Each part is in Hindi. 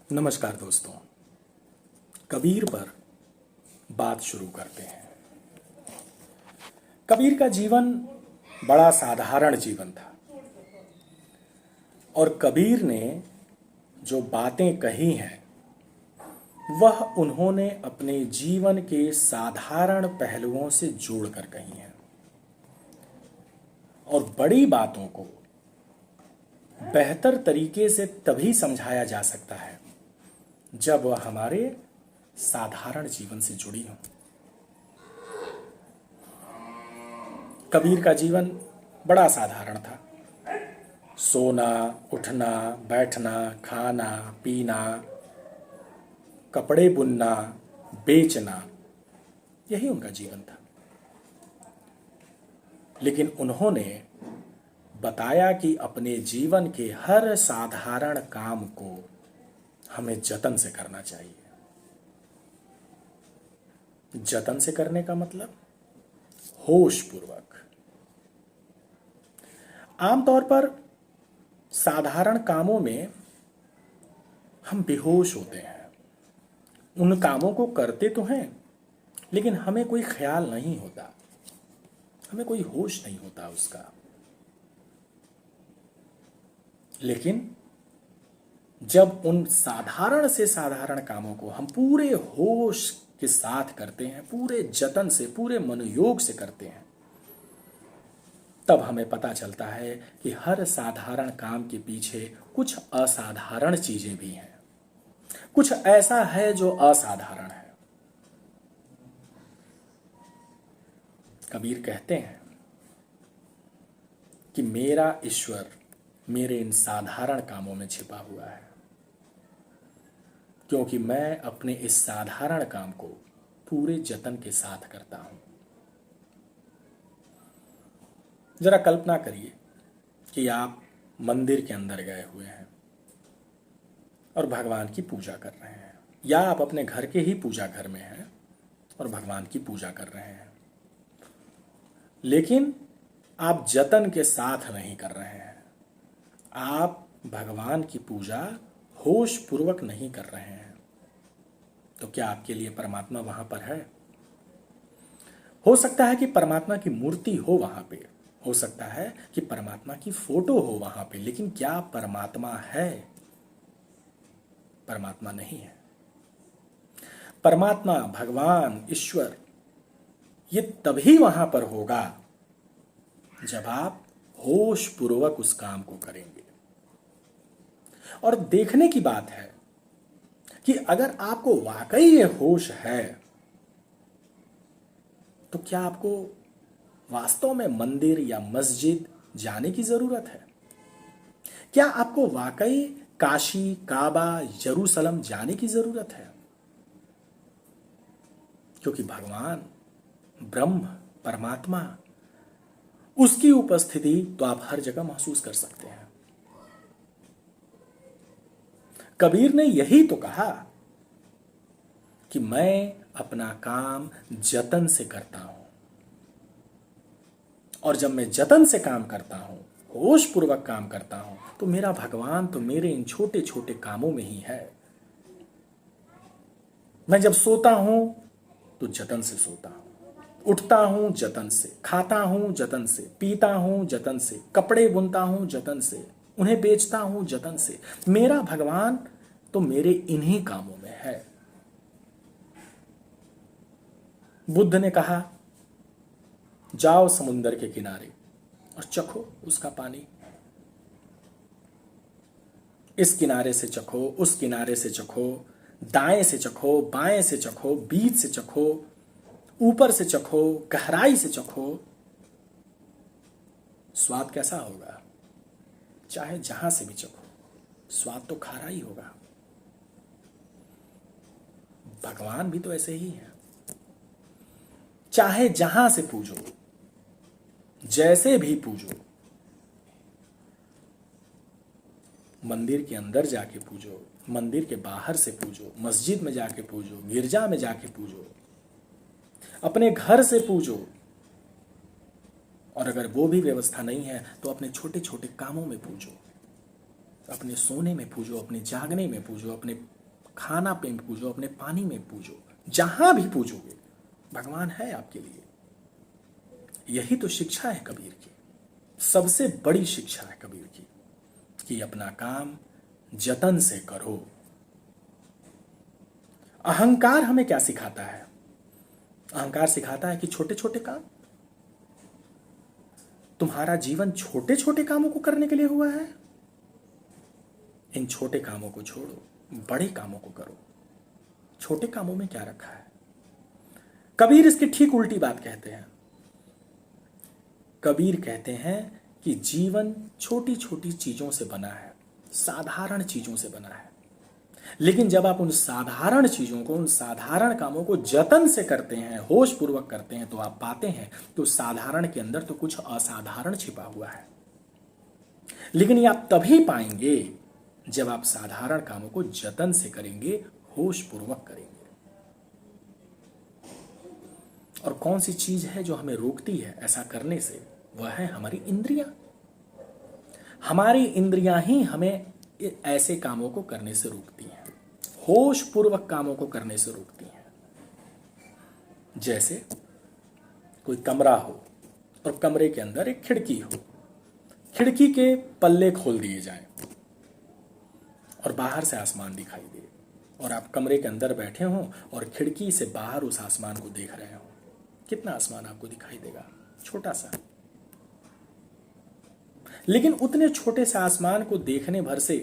नमस्कार दोस्तों। कबीर पर बात शुरू करते हैं। कबीर का जीवन बड़ा साधारण जीवन था और कबीर ने जो बातें कही हैं वह उन्होंने अपने जीवन के साधारण पहलुओं से जोड़कर कही हैं और बड़ी बातों को बेहतर तरीके से तभी समझाया जा सकता है जब वह हमारे साधारण जीवन से जुड़ी हो। कबीर का जीवन बड़ा साधारण था। सोना, उठना, बैठना, खाना, पीना, कपड़े बुनना, बेचना, यही उनका जीवन था। लेकिन उन्होंने बताया कि अपने जीवन के हर साधारण काम को हमें जतन से करना चाहिए। जतन से करने का मतलब होश पूर्वक। आमतौर पर साधारण कामों में हम बेहोश होते हैं। उन कामों को करते तो हैं लेकिन हमें कोई ख्याल नहीं होता, हमें कोई होश नहीं होता उसका। लेकिन जब उन साधारण से साधारण कामों को हम पूरे होश के साथ करते हैं, पूरे जतन से, पूरे मनोयोग से करते हैं, तब हमें पता चलता है कि हर साधारण काम के पीछे कुछ असाधारण चीजें भी हैं। कुछ ऐसा है जो असाधारण है। कबीर कहते हैं कि मेरा ईश्वर मेरे इन साधारण कामों में छिपा हुआ है, क्योंकि मैं अपने इस साधारण काम को पूरे जतन के साथ करता हूं। जरा कल्पना करिए कि आप मंदिर के अंदर गए हुए हैं और भगवान की पूजा कर रहे हैं, या आप अपने घर के ही पूजा घर में हैं और भगवान की पूजा कर रहे हैं, लेकिन आप जतन के साथ नहीं कर रहे हैं। आप भगवान की पूजा होश पूर्वक नहीं कर रहे हैं। तो क्या आपके लिए परमात्मा वहां पर है? हो सकता है कि परमात्मा की मूर्ति हो वहां पे, हो सकता है कि परमात्मा की फोटो हो वहां पे, लेकिन क्या परमात्मा है? परमात्मा नहीं है। परमात्मा, भगवान, ईश्वर, ये तभी वहां पर होगा जब आप होश पूर्वक उस काम को करेंगे। और देखने की बात है कि अगर आपको वाकई ये होश है तो क्या आपको वास्तव में मंदिर या मस्जिद जाने की जरूरत है? क्या आपको वाकई काशी, काबा, यरूशलेम जाने की जरूरत है? क्योंकि भगवान, ब्रह्म, परमात्मा, उसकी उपस्थिति तो आप हर जगह महसूस कर सकते हैं। कबीर ने यही तो कहा कि मैं अपना काम जतन से करता हूं, और जब मैं जतन से काम करता हूं, होश पूर्वक काम करता हूं, तो मेरा भगवान तो मेरे इन छोटे छोटे कामों में ही है। मैं जब सोता हूं तो जतन से सोता हूं, उठता हूं जतन से, खाता हूं जतन से, पीता हूं जतन से, कपड़े बुनता हूं जतन से, उन्हें बेचता हूं जतन से। मेरा भगवान तो मेरे इन्हीं कामों में है। बुद्ध ने कहा, जाओ समुद्र के किनारे और चखो उसका पानी। इस किनारे से चखो, उस किनारे से चखो, दाएं से चखो, बाएं से चखो, बीच से चखो, ऊपर से चखो, गहराई से चखो। स्वाद कैसा होगा? चाहे जहां से भी चखो, स्वाद तो खारा ही होगा। भगवान भी तो ऐसे ही है। चाहे जहां से पूजो, जैसे भी पूजो, मंदिर के अंदर जाके पूजो, मंदिर के बाहर से पूजो, मस्जिद में जाके पूजो, गिरजा में जाके पूजो, अपने घर से पूजो, और अगर वो भी व्यवस्था नहीं है तो अपने छोटे छोटे कामों में पूजो। अपने सोने में पूजो, अपने जागने में पूजो, अपने खाना पे पूजो, अपने पानी में पूजो, जहां भी पूजोगे भगवान है आपके लिए। यही तो शिक्षा है कबीर की, सबसे बड़ी शिक्षा है कबीर की, कि अपना काम जतन से करो। अहंकार हमें क्या सिखाता है? अहंकार सिखाता है कि छोटे छोटे काम, तुम्हारा जीवन छोटे छोटे कामों को करने के लिए हुआ है। इन छोटे कामों को छोड़ो, बड़े कामों को करो। छोटे कामों में क्या रखा है? कबीर इसकी ठीक उल्टी बात कहते हैं। कबीर कहते हैं कि जीवन छोटी छोटी चीजों से बना है, साधारण चीजों से बना है। लेकिन जब आप उन साधारण चीजों को, उन साधारण कामों को जतन से करते हैं, होश पूर्वक करते हैं, तो आप पाते हैं तो साधारण के अंदर तो कुछ असाधारण छिपा हुआ है। लेकिन ये आप तभी पाएंगे जब आप साधारण कामों को जतन से करेंगे, होश पूर्वक करेंगे। और कौन सी चीज है जो हमें रोकती है ऐसा करने से? वह है हमारी इंद्रियां। हमारी इंद्रियां ही हमें ऐसे कामों को करने से रोकती हैं, होश पूर्वक कामों को करने से रोकती हैं। जैसे कोई कमरा हो और कमरे के अंदर एक खिड़की हो, खिड़की के पल्ले खोल दिए जाएं और बाहर से आसमान दिखाई दे, और आप कमरे के अंदर बैठे हों और खिड़की से बाहर उस आसमान को देख रहे हो। कितना आसमान आपको दिखाई देगा? छोटा सा। लेकिन उतने छोटे से आसमान को देखने भर से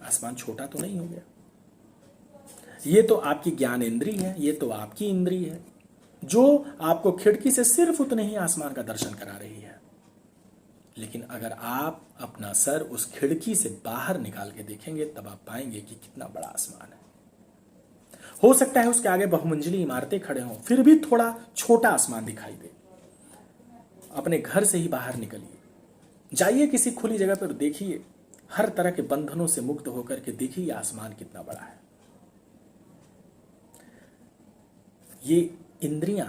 आसमान छोटा तो नहीं हो गया। ये तो आपकी ज्ञान इंद्री है, ये तो आपकी इंद्री है जो आपको खिड़की से सिर्फ उतने ही आसमान का दर्शन करा रही है। लेकिन अगर आप अपना सर उस खिड़की से बाहर निकाल के देखेंगे तब आप पाएंगे कि कितना बड़ा आसमान है। हो सकता है उसके आगे बहुमंजिली इमारतें खड़े हों, फिर भी थोड़ा छोटा आसमान दिखाई दे। अपने घर से ही बाहर निकलिए, जाइए किसी खुली जगह पर, देखिए, हर तरह के बंधनों से मुक्त होकर के देखिए आसमान कितना बड़ा है। ये इंद्रियां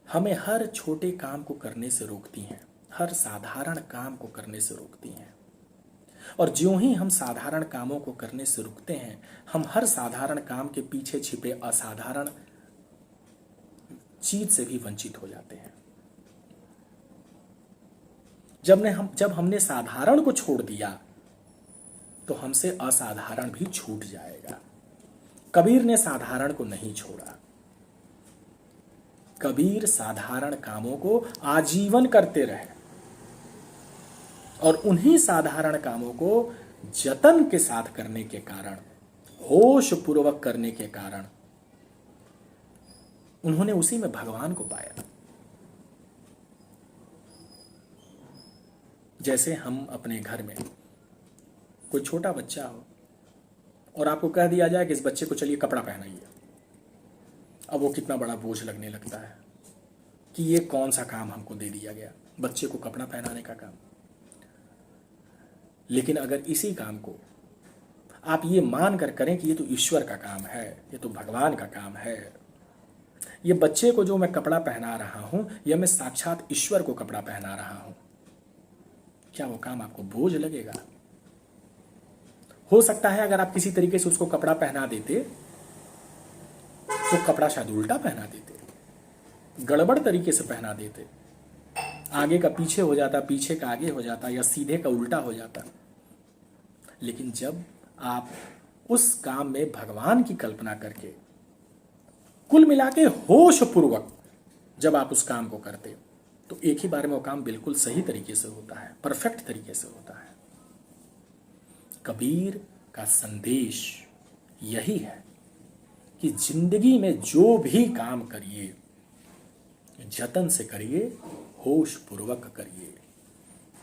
हमें हर छोटे काम को करने से रोकती हैं, हर साधारण काम को करने से रोकती हैं। और ज्यों ही हम साधारण कामों को करने से रुकते हैं, हम हर साधारण काम के पीछे छिपे असाधारण चीज से भी वंचित हो जाते हैं। जब हमने साधारण को छोड़ दिया तो हमसे असाधारण भी छूट जाएगा। कबीर ने साधारण को नहीं छोड़ा। कबीर साधारण कामों को आजीवन करते रहे और उन्हीं साधारण कामों को जतन के साथ करने के कारण, होश पूर्वक करने के कारण, उन्होंने उसी में भगवान को पाया। जैसे हम अपने घर में कोई छोटा बच्चा हो और आपको कह दिया जाए कि इस बच्चे को चलिए कपड़ा पहनाइए, अब वो कितना बड़ा बोझ लगने लगता है कि ये कौन सा काम हमको दे दिया गया, बच्चे को कपड़ा पहनाने का काम। लेकिन अगर इसी काम को आप ये मान कर करें कि ये तो ईश्वर का काम है, ये तो भगवान का काम है, ये बच्चे को जो मैं कपड़ा पहना रहा हूं, यह मैं साक्षात ईश्वर को कपड़ा पहना रहा हूं, क्या वो काम आपको बोझ लगेगा? हो सकता है अगर आप किसी तरीके से उसको कपड़ा पहना देते तो कपड़ा शायद उल्टा पहना देते, गड़बड़ तरीके से पहना देते, आगे का पीछे हो जाता, पीछे का आगे हो जाता, या सीधे का उल्टा हो जाता। लेकिन जब आप उस काम में भगवान की कल्पना करके, कुल मिला के होश पूर्वक जब आप उस काम को करते तो एक ही बार में वो काम बिल्कुल सही तरीके से होता है, परफेक्ट तरीके से होता है। कबीर का संदेश यही है कि जिंदगी में जो भी काम करिए जतन से करिए, होश पूर्वक करिए,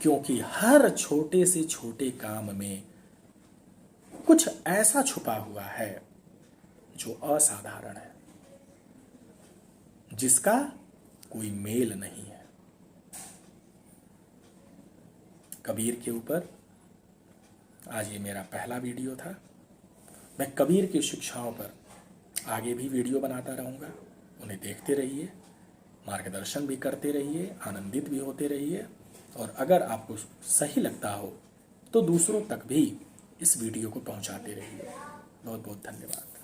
क्योंकि हर छोटे से छोटे काम में कुछ ऐसा छुपा हुआ है जो असाधारण है, जिसका कोई मेल नहीं है। कबीर के ऊपर आज ये मेरा पहला वीडियो था। मैं कबीर की शिक्षाओं पर आगे भी वीडियो बनाता रहूँगा। उन्हें देखते रहिए, मार्गदर्शन भी करते रहिए, आनंदित भी होते रहिए। और अगर आपको सही लगता हो तो दूसरों तक भी इस वीडियो को पहुंचाते रहिए। बहुत बहुत धन्यवाद।